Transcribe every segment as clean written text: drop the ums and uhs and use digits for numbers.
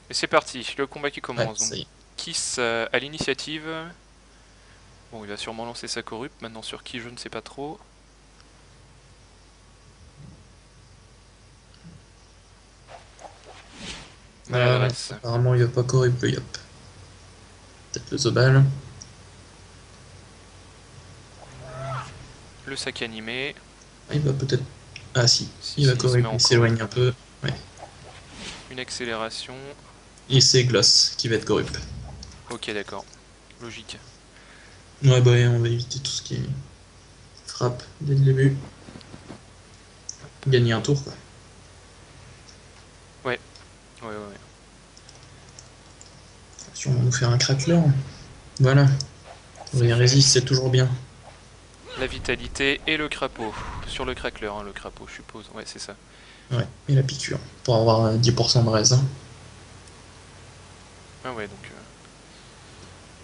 Et c'est parti, le combat qui Ouais, commence. Donc, ça y est. Kiss à l'initiative. Bon, il va sûrement lancer sa corrupe. Maintenant, sur qui, je ne sais pas trop. Ah, Maladresse. apparemment, il va pas corriger le Yop. Peut-être le Zobal. Le sac animé. Ah, il va peut-être. Ah, si, Si, il va si, il se met corriger. en Il s'éloigne corrupe. un peu. Ouais. Une accélération. Et c'est Gloss qui va être corrupt. Ok, d'accord. Logique. Ouais, bah, on va éviter tout ce qui est frappe dès le début. Hop. Gagner un tour, quoi. Ouais, ouais, ouais. Ouais. Si on va nous faire un crackler. Voilà. C'est Rien fait. résiste, c'est toujours bien. La vitalité et le crapaud. Sur le crackler, hein, le crapaud, je suppose. Ouais, c'est ça. Ouais, et la piqûre. Pour avoir 10% de raise. Ah ouais, donc...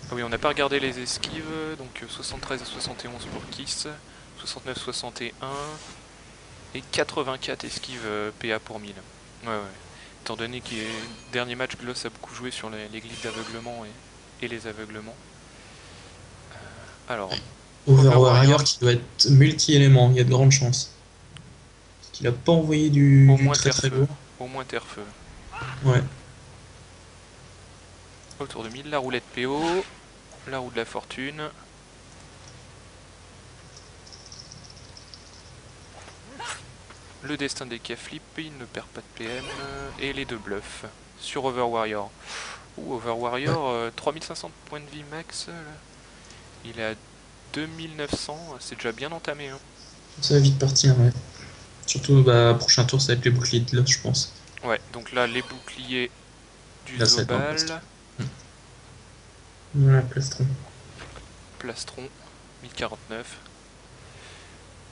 Ah oui, on n'a pas regardé les esquives. Donc 73 à 71 pour Kiss. 69-61. Et 84 esquives PA pour 1000. Ouais, ouais. Étant donné que dernier match, Gloss a beaucoup joué sur les glyphes d'aveuglement et les aveuglements. Alors, Over Overwarrior, Warrior qui doit être multi-élément, il y a de grandes chances. Parce qu'il a pas envoyé du, au du moins très très terre-feu. lourd. Au moins terre-feu. Ouais. Autour de 1000, la roulette PO. La roue de la fortune. Le destin des K-flip, il ne perd pas de PM. Et les deux bluffs sur Overwarrior. Ouh, Ouais. Overwarrior, 3500 points de vie max. Là. Il est à 2900, c'est déjà bien entamé. Hein. Ça va vite partir, ouais. Surtout, bah, prochain tour, ça va être les boucliers de l'os, je pense. Ouais, donc là, les boucliers du Là, ça va être un plastron. Zobal. Voilà, plastron. Plastron, 1049.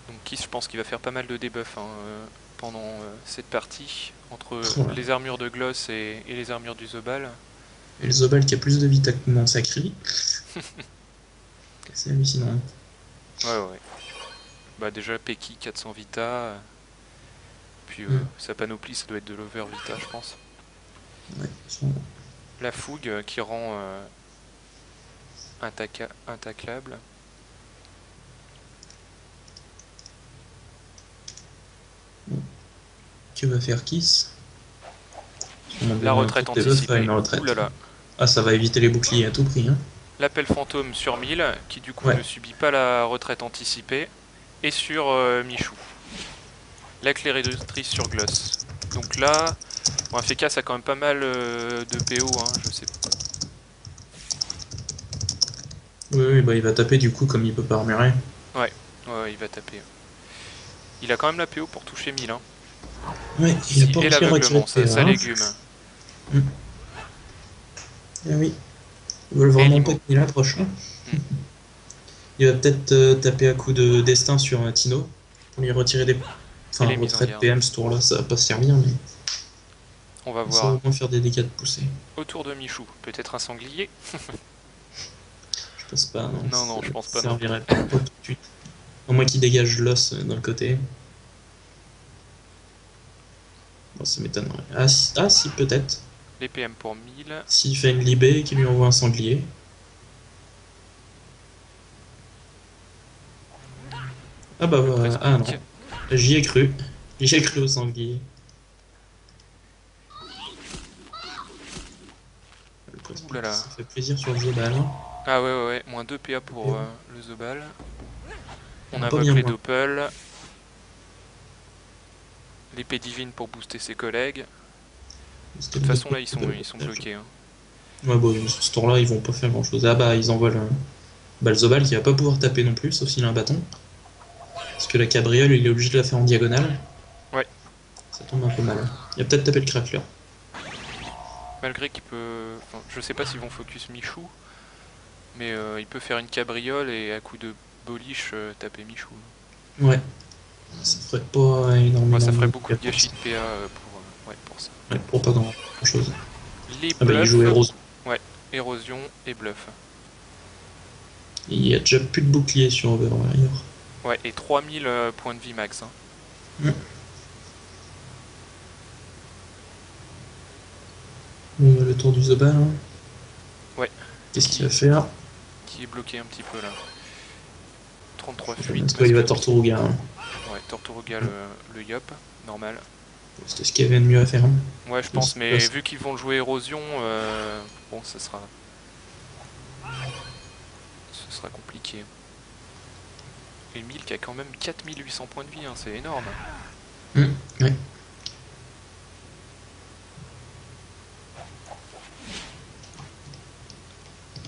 Donc Kiss, je pense qu'il va faire pas mal de debuff hein, pendant cette partie. Entre Voilà. les armures de Gloss et les armures du Zobal. Et le Zobal qui a plus de vita que mon Sacri. C'est hallucinant. Ouais, ouais. Bah déjà, Peki, 400 Vita. Puis Mm. sa panoplie, ça doit être de l'Over Vita, je pense. Ouais. La fougue qui rend intaclable. Que va faire Kiss? On m'a La donné un coup retraite de debuff à anticipée. une Ouh là retraite. là. Ah, ça va éviter les boucliers à tout prix, hein. L'appel fantôme sur 1000, qui du coup Ouais. ne subit pas la retraite anticipée. Et sur Michou. La clairitrice sur Gloss. Donc là, bon, un FK ça a quand même pas mal de PO, hein, je sais pas. Oui, oui, bah, il va taper du coup, comme il peut pas armurer. Ouais, ouais, il va taper. Il a quand même la PO pour toucher 1000. Hein. Ouais, il a Si, pas et réussi à retirer l'aveuglement, de PA, ça hein. légume. Mm. Eh oui. Ils veulent Et vraiment pas Limo. qu'il l'approche, hein. Hmm. Il va peut-être taper à coup de destin sur Tino pour lui retirer des. Et Enfin, les mises en retraite garde. PM ce tour-là, ça va pas se servir, mais On va ça va voir au moins faire des dégâts de poussée. autour de Michou. Peut-être un sanglier. Je pense pas, non, Non, ça non, je pense pas non plus. servirait pas tout de suite. Au moins qu'il dégage l'os d'un côté. Bon, ça m'étonnerait. Ah, si, peut-être. Les PM pour 1000. S'il fait une libé et qu'il lui envoie un sanglier. Ah bah Le voilà. Ah presse-pique. non. J'y ai cru. J'y ai cru au sanglier. Le Ouh là presse-pique, là. ça fait plaisir sur le Zobal. Ah ouais, ouais, ouais. Moins 2 PA pour Et le Zobal. On non, pas invoque bien les loin. Doppel. L'épée divine pour booster ses collègues. Parce De que toute le façon, Doppel là, peut ils sont davantage. bloqués. Hein. Ouais, bon, ce tour-là, ils vont pas faire grand-chose. Ah bah, ils envoient le. Bah, le Zobal qui va pas pouvoir taper non plus, sauf s'il a un bâton. Parce que la cabriole, il est obligé de la faire en diagonale. Ouais. Ça tombe un peu mal. Il va peut-être taper le crackler. Malgré qu'il peut... Enfin, je sais pas s'ils vont focus Michou. Mais il peut faire une cabriole et à coup de boliche taper Michou. Ouais. Ça ferait pas Moi, énormément ça de ferait dégâts beaucoup de pour gâchis ça. de PA ouais, pour ça. Ouais, pour pas grand-chose. Les Ah bah, il joue bluffs. Héros. Ouais, érosion et bluff. Il y a déjà plus de bouclier sur Overwarrior. Ouais, et 3000 points de vie max. Hein. Là, le tour du Zobal. Hein. Ouais. Qu'est-ce qu'il va faire? Qui est bloqué un petit peu là. 33 Parce fuites. qu'il va Torturuga. Hein. Ouais, Torturuga le Yop, normal. C'était ce qu'il y avait de mieux à faire. Hein. Ouais, je pense, mais vu qu'ils vont jouer érosion, bon, ce sera compliqué. Et Mille qui a quand même 4800 points de vie, hein, c'est énorme. Ouais.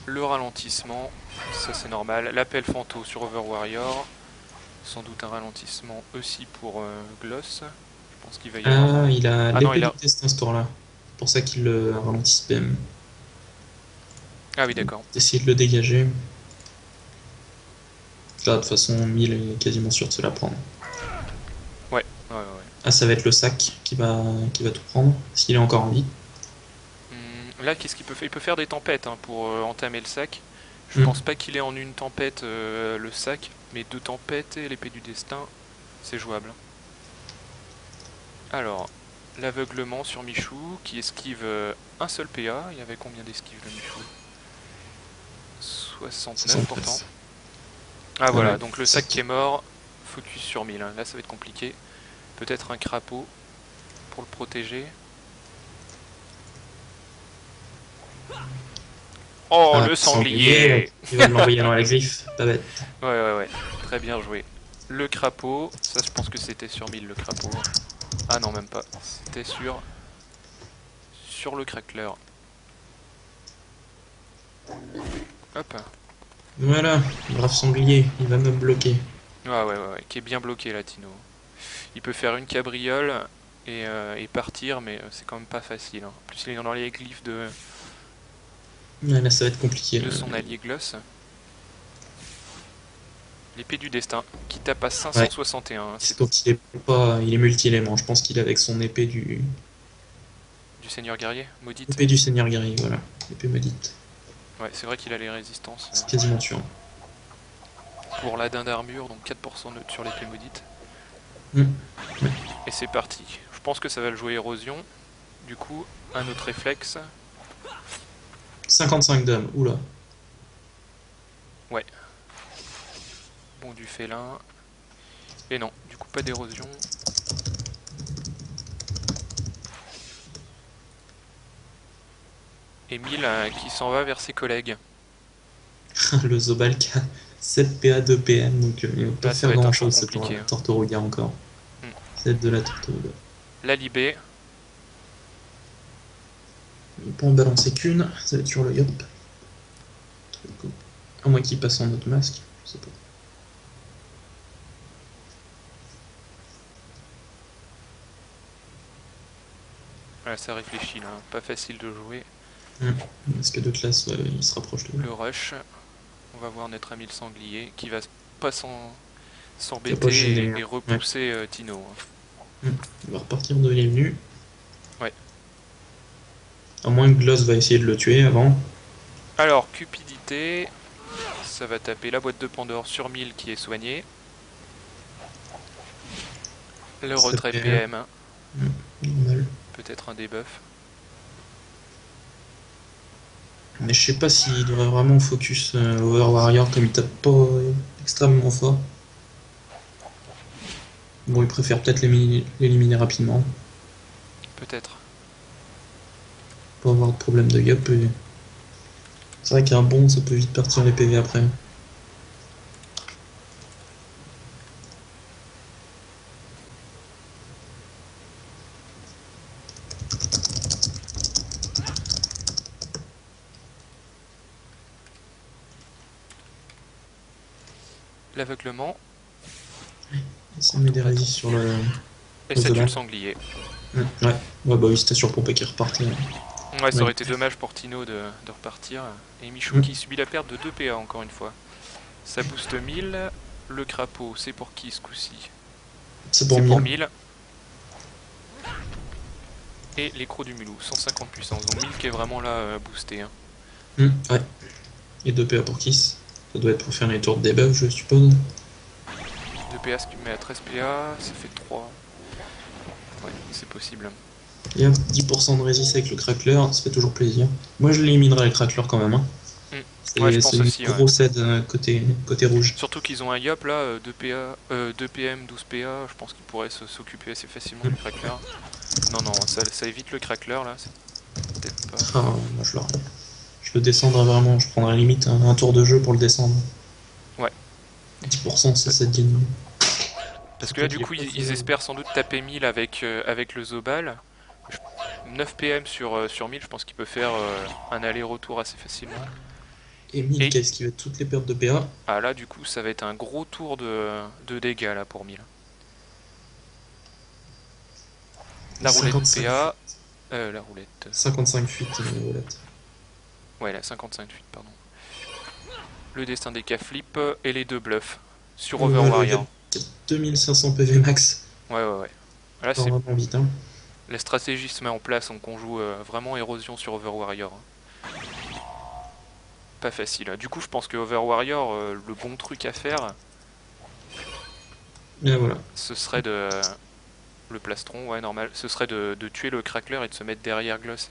Le ralentissement, ça c'est normal. L'appel Fanto sur Over Warrior. Sans doute un ralentissement aussi pour Gloss. Je pense qu'il va y avoir... Il a non, l'épée du destin ce tour-là. C'est pour ça qu'il le ralentit PM. Ah oui, d'accord. Essayer de le dégager. Là, de toute façon, 1000 est quasiment sûr de se la prendre. Ouais. Ah, ça va être le sac qui va tout prendre, s'il est encore en vie. Là, qu'est-ce qu'il peut faire? Il peut faire des tempêtes hein, pour entamer le sac. Je pense pas qu'il est en une tempête le sac, mais 2 tempêtes et l'épée du destin, c'est jouable. Alors, l'aveuglement sur Michou, qui esquive un seul PA. Il y avait combien d'esquives de Michou? 69 pourtant. Ah voilà, donc le sac qui est mort, focus sur 1000. Hein. Là, ça va être compliqué. Peut-être un crapaud pour le protéger. Oh, le sanglier! Il va l'envoyer dans la griffe, pas bête. Ouais. Très bien joué. Le crapaud, ça je pense que c'était sur 1000 le crapaud. Ah non, même pas. C'était sur le crackler. Hop. Voilà, brave sanglier, il va me bloquer. Ouais, qui est bien bloqué là, Tino. Il peut faire une cabriole et partir, mais c'est quand même pas facile. Hein. En plus, il est dans les glyphes de... Ouais, là, ça va être compliqué. De son allié Gloss. L'épée du destin, qui tape à 561. Ouais. Donc il est multi-élément. Je pense qu'il est avec son épée du Seigneur guerrier, maudite. Épée du Seigneur guerrier, voilà. Épée maudite. Ouais, c'est vrai qu'il a les résistances. C'est quasiment tuant. Pour la dinde d'armure, donc 4% neutre sur l'épée maudite. Et c'est parti. Je pense que ça va le jouer érosion. Du coup, un autre réflexe. 55 d'âme, oula. Ouais. Bon, du félin. Et non, du coup, pas d'érosion. Et 1000 qui s'en va vers ses collègues. Le Zobal qui a 7 PA 2 PM, donc il va pas faire grand chose pour la Torturuga encore. C'est de la Torturuga. La Libé. Il peut en balancer qu'une, ça va être sur le Yop. À moins qu'il passe en autre masque, je sais pas. Ouais, ça réfléchit là, pas facile de jouer. Masque de classe, il se rapproche de lui. Le rush. On va voir notre ami le sanglier qui va pas s'embêter et repousser Tino. Il va repartir de l'avenue. Ouais. À moins que Gloss va essayer de le tuer avant. Alors, cupidité. Ça va taper la boîte de Pandore sur 1000 qui est soignée. Le retrait PM. Normal. Peut-être un debuff. Mais je sais pas s'il devrait vraiment focus Over Warrior comme il tape pas extrêmement fort. Bon, il préfère peut-être l'éliminer rapidement. Peut-être. Pour avoir de problème de gap. C'est vrai qu'un bon, ça peut vite partir les PV après. L'aveuglement. Ça met des résistes sur le... Et ça tue le sanglier. Ouais, bah oui, c'était sûr pour pas qu'il repartait. Ouais, ça aurait été dommage pour Tino de repartir. Et Michou qui subit la perte de 2 PA encore une fois. Ça booste 1000. Le crapaud, c'est pour qui ce coup-ci? C'est pour 1000. Et l'écrou du mulou, 150 puissance. Donc 1000 qui est vraiment là boosté. Hein. Ouais. Et 2 PA pour Kiss. Ça doit être pour faire les tours de debuff, je suppose. 2 PA, ce qui met à 13 PA, ça fait 3. Ouais, c'est possible. Et hop, 10% de résist avec le crackler, ça fait toujours plaisir. Moi je l'éliminerai le crackler quand même. Hein. Ouais, je C'est pense une aussi, ouais. grosse aide côté rouge. Surtout qu'ils ont un Yop là, 2 PA, 2 PM, 12 PA, je pense qu'ils pourraient s'occuper assez facilement du crackler. Non, non, ça évite le crackler là, c'est peut-être pas Ah, fort. moi je le descendrai vraiment, je prendrai limite un tour de jeu pour le descendre. Ouais. 10% c'est ça de gagne. Parce que là, Surtout du qu'il est coup, pas ils espèrent sans doute taper 1000 avec le Zobal. 9 PM sur 1000, je pense qu'il peut faire un aller-retour assez facilement. Et 1000 Et qui a esquivé toutes les pertes de PA. ah, là, du coup, ça va être un gros tour de dégâts là pour 1000. La roulette 55 PA, fuites. la roulette. 55 fuites, roulette. Ouais, la 55 fuites, pardon. Le destin des K-flip et les deux bluffs sur Over Le Warrior. Yop, 2500 PV max. Ouais, ouais, ouais. Là, Ça c'est va vraiment vite. Hein. la stratégie se met en place, donc on joue vraiment érosion sur Over Warrior. Pas facile. Du coup, je pense que Over Warrior, le bon truc à faire, Et voilà. ce serait de... Le plastron, ouais, normal. Ce serait de tuer le crackler et de se mettre derrière Gloss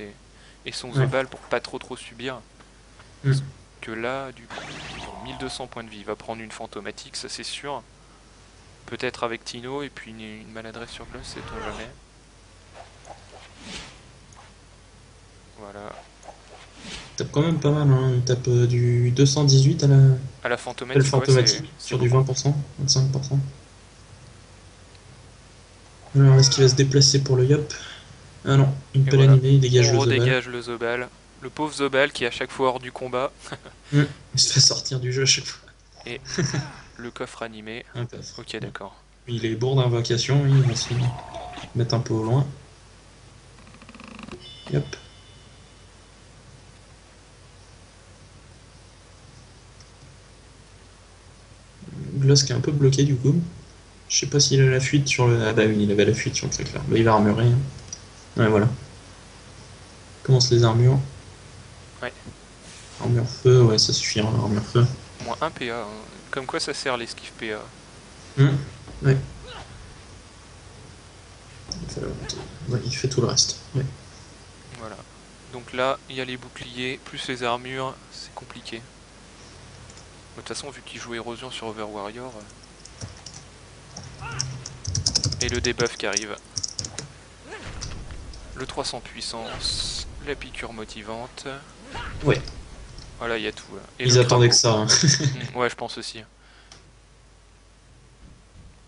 et son Ouais. Zobal pour pas trop subir. Mm. Parce que là, du coup, 1200 points de vie. Il va prendre une fantomatique, ça c'est sûr. Peut-être avec Tino et puis une maladresse sur Gloss, sait-on jamais. Voilà. Tape quand même pas mal. Hein. Il tape du 218 à la À la le fantomatique, ouais, fantomatique c'est sur du beaucoup. 20%, 25%. Alors, est-ce qu'il va se déplacer pour le Yop? Ah non, une Et pelle voilà. animée, il dégage On le Zobal. redégage le Zobal. Le pauvre Zobal qui est à chaque fois hors du combat. Il se fait sortir du jeu à chaque fois. Et le coffre animé. Un coffre. Ok, d'accord. Il est bourre d'invocation, il va se mettre un peu au loin. Yop. Gloss qui est un peu bloqué du coup. Je sais pas s'il a la fuite sur le. Ah bah oui, il avait la fuite sur le crackler. Bah il va armurer. Hein. Ouais, voilà. Commence les armures. Ouais. Armure feu, ouais, ça suffira, armure feu. Moins 1 PA. Hein. Comme quoi ça sert l'esquive PA. Ouais. Ouais, il fait tout le reste. Ouais. Voilà. Donc là, il y a les boucliers, plus les armures, c'est compliqué. De toute façon, vu qu'il joue érosion sur Over Warrior. Et le debuff qui arrive. Le 300 puissance, la piqûre motivante. Ouais. Voilà, il y a tout. Et Ils le attendaient crapaud. que ça. Hein. Ouais, je pense aussi.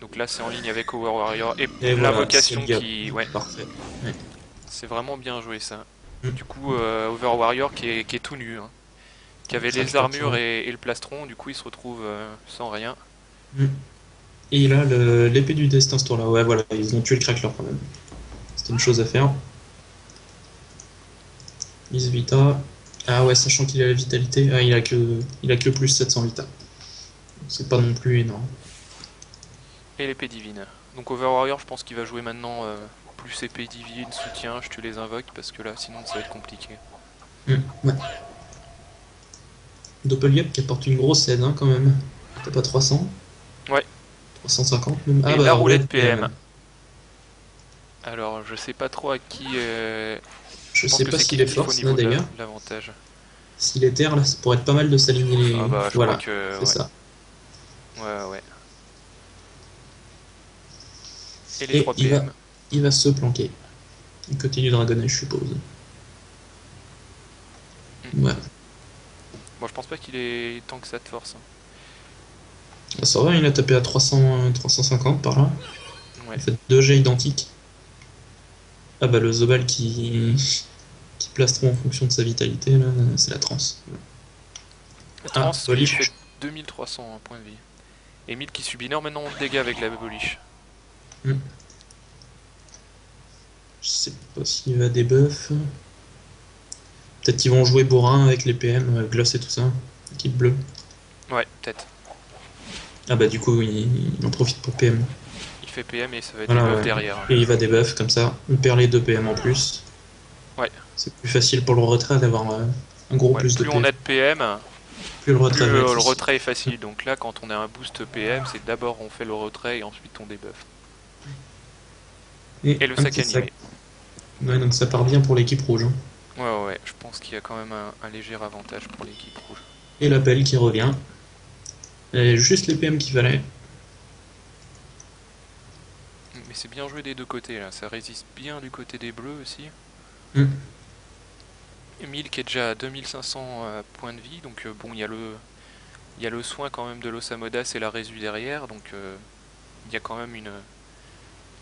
Donc là, c'est en ligne avec Over Warrior. Et Et voilà, c'est l'invocation le gap. qui... Ouais, Parfait. Ouais. c'est vraiment bien joué ça. Mm. Du coup, Over Warrior qui est tout nu. Hein. Qui avait les Crackler armures qui et le plastron, du coup il se retrouve sans rien. Mm. Et il a l'épée du destin ce tour-là. Ouais, voilà, ils ont tué le crackler quand même. C'était une chose à faire. Miss Vita. Ah ouais, sachant qu'il a la vitalité. Ah, il a que plus 700 Vita. C'est pas non plus énorme. Et l'épée divine. Donc Over Warrior, je pense qu'il va jouer maintenant plus épée divine, soutien, je te les invoque parce que là sinon ça va être compliqué. Ouais. Doppelgap qui apporte une grosse aide hein, quand même. T'as pas 300? Ouais. 350 même. Ah Et bah la roulette roulette PM. Alors je sais pas trop à qui. Je pense sais que pas c'est s'il est Killif au force là niveau de d'ailleurs. l'avantage. S'il est terre là, ça pourrait être pas mal de s'aligner les. Ah bah je crois Voilà, que. c'est Ouais. ça. Ouais. Et les Et 3 PM. il va se planquer. Il continue Dragonnet, je suppose. Ouais. Bon, je pense pas qu'il est tant que ça de force. Hein. Ah, ça va, il a tapé à 300, 350 par là. Ouais. Il fait deux jets identiques. Ah bah le Zobal qui plastron en fonction de sa vitalité, là, c'est la transe. Le Ah, trans, lui, il Polish. fait 2300 points de vie. Et 1000 qui subit énormément de dégâts avec la Polish. Je sais pas s'il va debuff. Peut-être qu'ils vont jouer bourrin avec les PM, Gloss et tout ça. Équipe bleue. Ouais, peut-être. Ah bah du coup, il en profite pour PM. Il fait PM et ça va être Voilà, des buffs ouais. derrière. Et il va debuff comme ça. On perd les 2 PM en plus. Ouais. C'est plus facile pour le retrait d'avoir un gros Ouais, plus de plus on PM. a de PM, Plus le plus retrait va être le facile. retrait est facile. Donc là, quand on a un boost PM, c'est d'abord on fait le retrait et ensuite on débuff. Et le un sac petit animé. Ouais, donc ça part bien pour l'équipe rouge, hein. Ouais, ouais, ouais, je pense qu'il y a quand même un léger avantage pour l'équipe rouge. Et la belle qui revient. Et juste les PM qu'il fallait. Mais c'est bien joué des deux côtés là, ça résiste bien du côté des bleus aussi. Hum. Emile qui est déjà à 2500 points de vie, donc bon, il y a le soin quand même de l'Osamodas et la résu derrière, donc il y a quand même une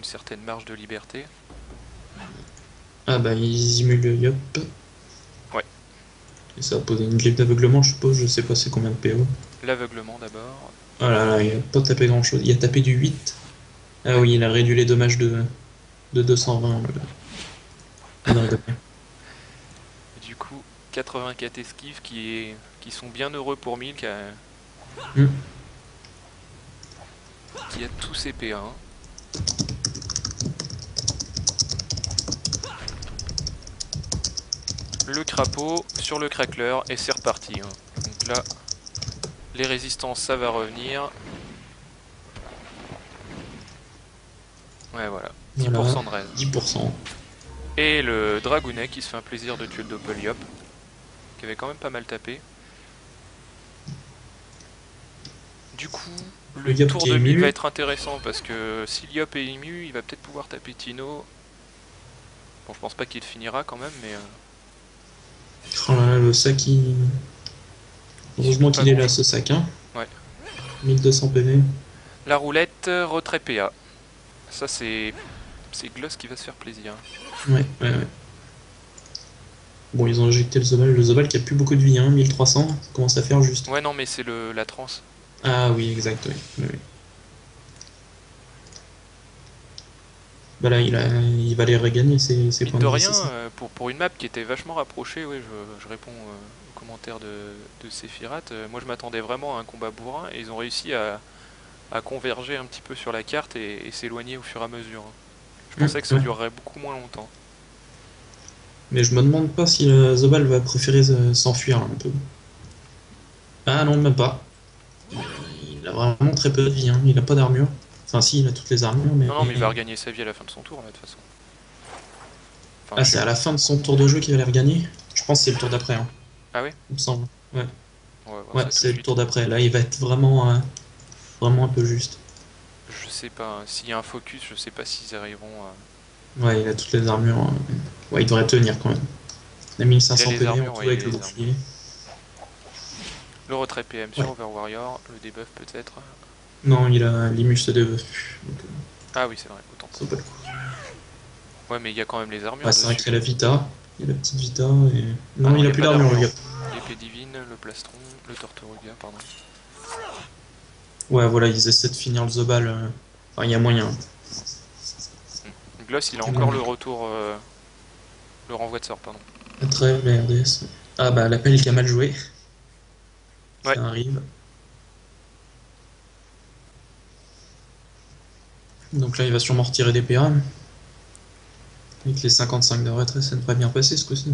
certaine marge de liberté. Ah bah ils simulent le yop. Ouais, Et ça va poser une grille d'aveuglement, je suppose, je sais pas c'est combien de PO. l'aveuglement d'abord. Oh là là, il a pas tapé grand chose. Il a tapé du 8. Ah Ouais. oui, il a réduit les dommages de 220. Le dragonnet. Et du coup, 84 esquives qui sont bien heureux pour 1000, Hum. qui a tous ses PA. Le crapaud sur le crackler et c'est reparti. Donc là, les résistances, ça va revenir. Ouais, voilà, 10% Voilà, de raise. 10%. Et le dragounet qui se fait un plaisir de tuer le Doppeliop, qui avait quand même pas mal tapé. Du coup, Le le yop tour qui est de 1000 va ému. être intéressant parce que si Liop est ému, il va peut-être pouvoir taper Tino. Bon, je pense pas qu'il finira quand même, mais Oh là là, le sac, il subit heureusement pas qu'il est grand là, chose. ce sac, hein. Ouais. 1200 PV. La roulette, retrait PA. Ça, c'est Gloss qui va se faire plaisir. Ouais, ouais, ouais. Bon, ils ont injecté le Zobal qui a plus beaucoup de vie, hein, 1300, ça commence à faire juste. Ouais, non, mais c'est la transe. Ah oui, exact, oui. Oui, oui. Bah là, il va les regagner ses Mine points de de vie, rien, c'est ça. pour une map qui était vachement rapprochée, ouais, je réponds aux commentaires de Sephiroth. Moi, je m'attendais vraiment à un combat bourrin et ils ont réussi à converger un petit peu sur la carte et s'éloigner au fur et à mesure. Je pensais que ça Ouais. durerait beaucoup moins longtemps. Mais je me demande pas si le Zobal va préférer s'enfuir là, un peu. Ah non, même pas. Il a vraiment très peu de vie, hein. Il a pas d'armure. Enfin, si, il a toutes les armures, mais. Non, non, mais il va regagner sa vie à la fin de son tour, là, de toute façon. Enfin, Ah, je c'est sais. à la fin de son tour de jeu qu'il va les regagner? Je pense que c'est le tour d'après, hein, Ah oui? il me semble. Ouais, On va voir ouais, ça tout de c'est le suite. tour d'après. Là, il va être vraiment un peu juste. Je sais pas, hein. S'il y a un focus, je sais pas s'ils arriveront à... Ouais, il a toutes les armures. Ouais, il devrait tenir quand même. Il a Il a 1500 les PV en armures, tout ouais, il a avec le les armures. bouclier. Le retrait PM Ouais. sur Overwarrior, le debuff peut-être. Non, il a l'Imus de buff. Donc, Ah oui, c'est vrai, autant ça pour vaut pas moi. le coup. Ouais, mais il y a quand même les Ouais, armures c'est vrai dessus. qu'il y a la Vita. Il y a la petite Vita. Et... Ah Non, non, il il a n'y a plus pas d'armure, le d'armure. gars. L'épée divine, le plastron, le Torturuga, pardon. Ouais, voilà, ils essaient de finir le Zobal. Enfin, il y a moyen. Gloss, il a Il y a encore moyen. le retour, le renvoi de sort, pardon. La trêve, la RDS. Ah bah, l'appel qui a mal joué. Ouais, Ça arrive. Donc là, il va sûrement retirer des PA. Avec les 55 de retrait, ça devrait bien passer ce coup-ci.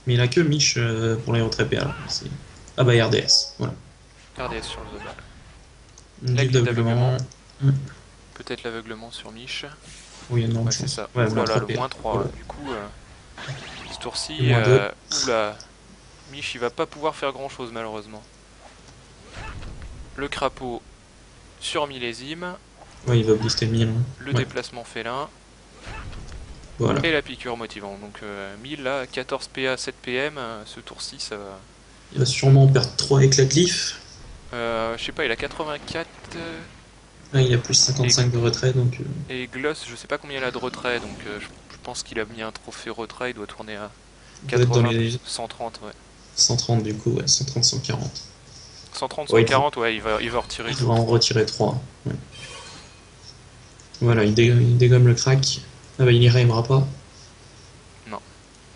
Mais il a que Mich pour les retraits PA. Là. Ah bah, RDS. Voilà. RDS sur le Zobal. Une La grille grille d'aveuglement. d'aveuglement. Peut-être l'aveuglement sur Mich. Oui, il y a énorme Ouais, de c'est chance. ça. Ouais, Ouh moins là là, 3 le PA. moins 3. Voilà. Du coup, ce Et tour-ci, moins 2. oula, Mich, il va pas pouvoir faire grand-chose, malheureusement. Le crapaud sur millésime. Ouais, il va booster 1000. Le Ouais, déplacement félin. voilà. Et la piqûre motivante. Donc 1000 là, 14 PA, 7 PM. Ce tour-ci, ça va... Il va sûrement perdre 3 avec la glyphe. Je sais pas, il a 84. Là, il a plus 55 de retrait, donc Et Gloss, je sais pas combien il a de retrait. Donc je pense qu'il a mis un trophée retrait. Il doit tourner à il doit être dans 80 les plus 130. Ouais. 130 du coup, ouais, 130, 140. 130, Ouais, 140, ouais, il va retirer il deux va ou en 3. retirer 3. Ouais. Voilà, il dégomme le crack. Ah bah, il y arrivera pas. Non.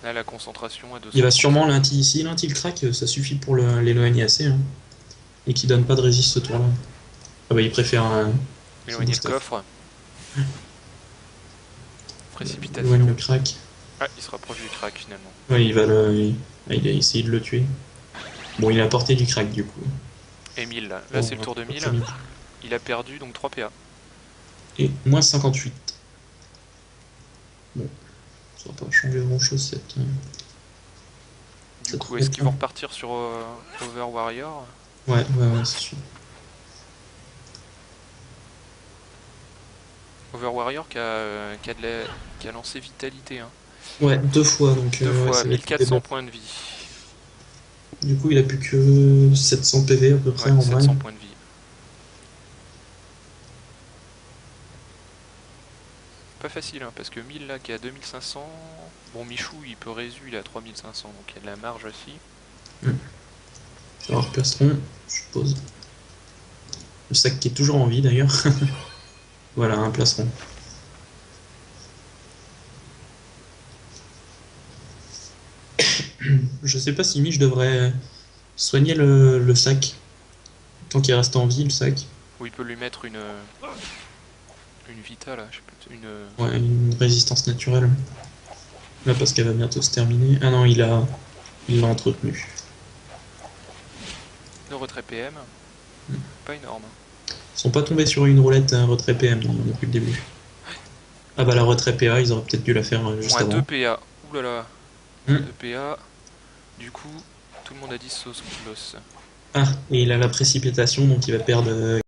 Là, la concentration à Il va sûrement 237. l'inti. Si l'inti le crack, ça suffit pour l'éloigner assez. Hein. Et qui donne pas de résist ce tour-là. Ah bah, il préfère son Éloigner le booster. coffre. Éloigne le Précipitation. crack. Ah, il se rapproche du crack finalement. Ouais, il a essayé de le tuer. Bon, il a porté du crack du coup. Et 1000 là. Là, Bon, c'est le tour de pour 1000. famille. Il a perdu donc 3 PA. Et moins 58. Bon, Ça va pas changer grand chose cette. Du coup, est-ce qu'ils vont repartir sur Over Warrior? Ouais, c'est sûr. Over Warrior qui a lancé Vitalité. Hein. Ouais, 2 fois, donc Deux ouais, fois, ça va être 1400 points de vie. Du coup, il a plus que 700 PV à peu près Ouais, en vrai. 700 points de vie. Pas facile, hein, parce que 1000 là qui est à 2500. Bon, Michou il peut résu, il est à 3500, donc il y a de la marge aussi. Alors, plastron, je suppose. Le sac qui est toujours en vie d'ailleurs. Voilà, un plastron. Je sais pas si Mich devrait soigner le sac. Tant qu'il reste en vie, le sac. Ou il peut lui mettre une Vita là, je sais pas, Ouais, une résistance naturelle. Là, parce qu'elle va bientôt se terminer. Ah non, il l'a entretenu. de retrait PM. Pas énorme. Ils sont pas tombés sur une roulette retrait PM non, depuis le début. Ah bah la retrait PA, ils auraient peut-être dû la faire juste Moins 2 avant. PA. Ouh là là. Hmm. 2 PA. Du coup, tout le monde a dit sauce loss. Ah, et il a la précipitation, donc il va perdre